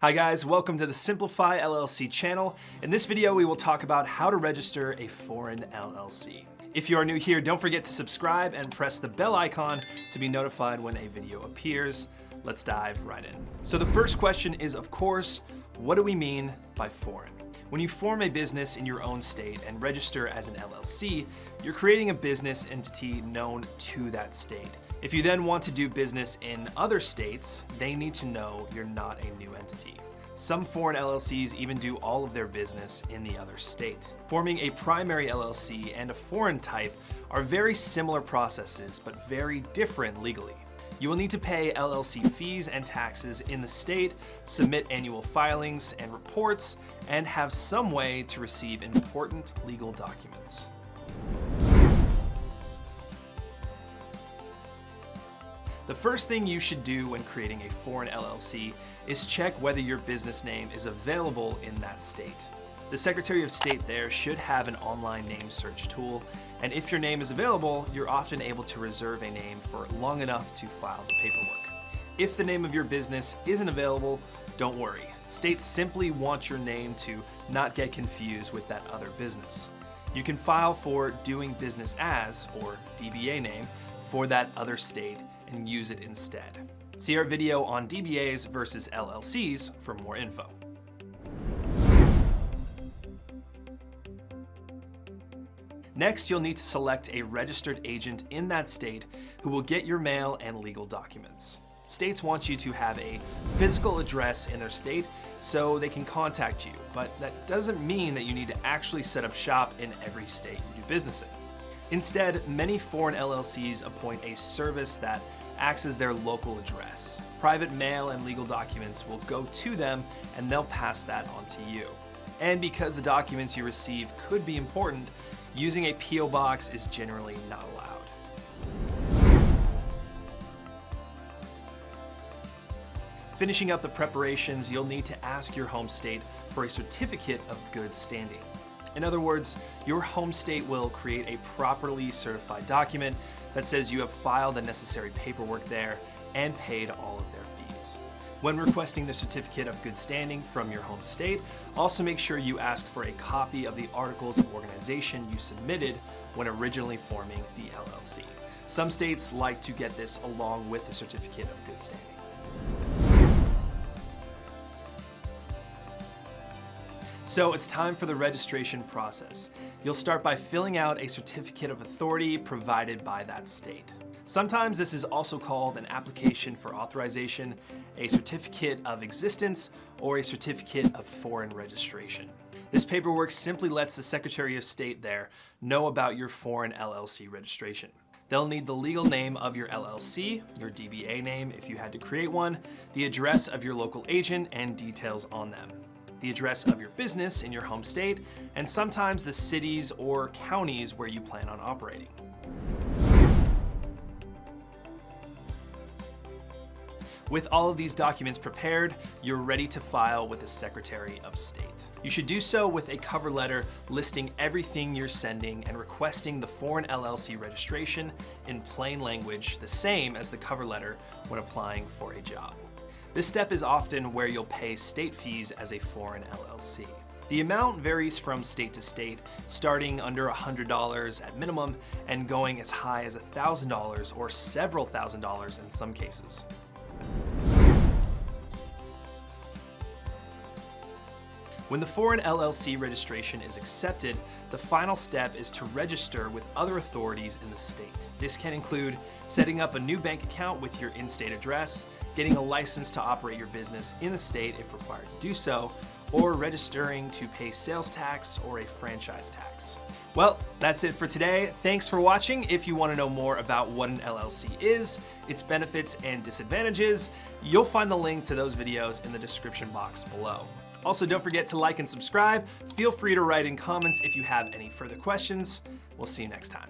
Hi guys, welcome to the Simplify LLC channel. In this video, we will talk about how to register a foreign LLC. If you are new here, don't forget to subscribe and press the bell icon to be notified when a video appears. Let's dive right in. So the first question is, of course, what do we mean by foreign? When you form a business in your own state and register as an LLC, you're creating a business entity known to that state. If you then want to do business in other states, they need to know you're not a new entity. Some foreign LLCs even do all of their business in the other state. Forming a primary LLC and a foreign type are very similar processes, but very different legally. You will need to pay LLC fees and taxes in the state, submit annual filings and reports, and have some way to receive important legal documents. The first thing you should do when creating a foreign LLC is check whether your business name is available in that state. The Secretary of State there should have an online name search tool, and if your name is available, you're often able to reserve a name for long enough to file the paperwork. If the name of your business isn't available, don't worry. States simply want your name to not get confused with that other business. You can file for doing business as, or DBA name, for that other state and use it instead. See our video on DBAs versus LLCs for more info. Next, you'll need to select a registered agent in that state who will get your mail and legal documents. States want you to have a physical address in their state so they can contact you, but that doesn't mean that you need to actually set up shop in every state you do business in. Instead, many foreign LLCs appoint a service that acts as their local address. Private mail and legal documents will go to them and they'll pass that on to you. And because the documents you receive could be important, using a PO box is generally not allowed. Finishing up the preparations, you'll need to ask your home state for a certificate of good standing. In other words, your home state will create a properly certified document that says you have filed the necessary paperwork there and paid all of their fees. When requesting the certificate of good standing from your home state, also make sure you ask for a copy of the articles of organization you submitted when originally forming the LLC. Some states like to get this along with the certificate of good standing. So it's time for the registration process. You'll start by filling out a certificate of authority provided by that state. Sometimes this is also called an application for authorization, a certificate of existence, or a certificate of foreign registration. This paperwork simply lets the Secretary of State there know about your foreign LLC registration. They'll need the legal name of your LLC, your DBA name if you had to create one, the address of your local agent, and details on them, the address of your business in your home state, and sometimes the cities or counties where you plan on operating. With all of these documents prepared, you're ready to file with the Secretary of State. You should do so with a cover letter listing everything you're sending and requesting the foreign LLC registration in plain language, the same as the cover letter when applying for a job. This step is often where you'll pay state fees as a foreign LLC. The amount varies from state to state, starting under $100 at minimum and going as high as $1,000 or several $1,000s in some cases. When the foreign LLC registration is accepted, the final step is to register with other authorities in the state. This can include setting up a new bank account with your in-state address, getting a license to operate your business in the state if required to do so, or registering to pay sales tax or a franchise tax. Well, that's it for today. Thanks for watching. If you want to know more about what an LLC is, its benefits and disadvantages, you'll find the link to those videos in the description box below. Also, don't forget to like and subscribe. Feel free to write in comments if you have any further questions. We'll see you next time.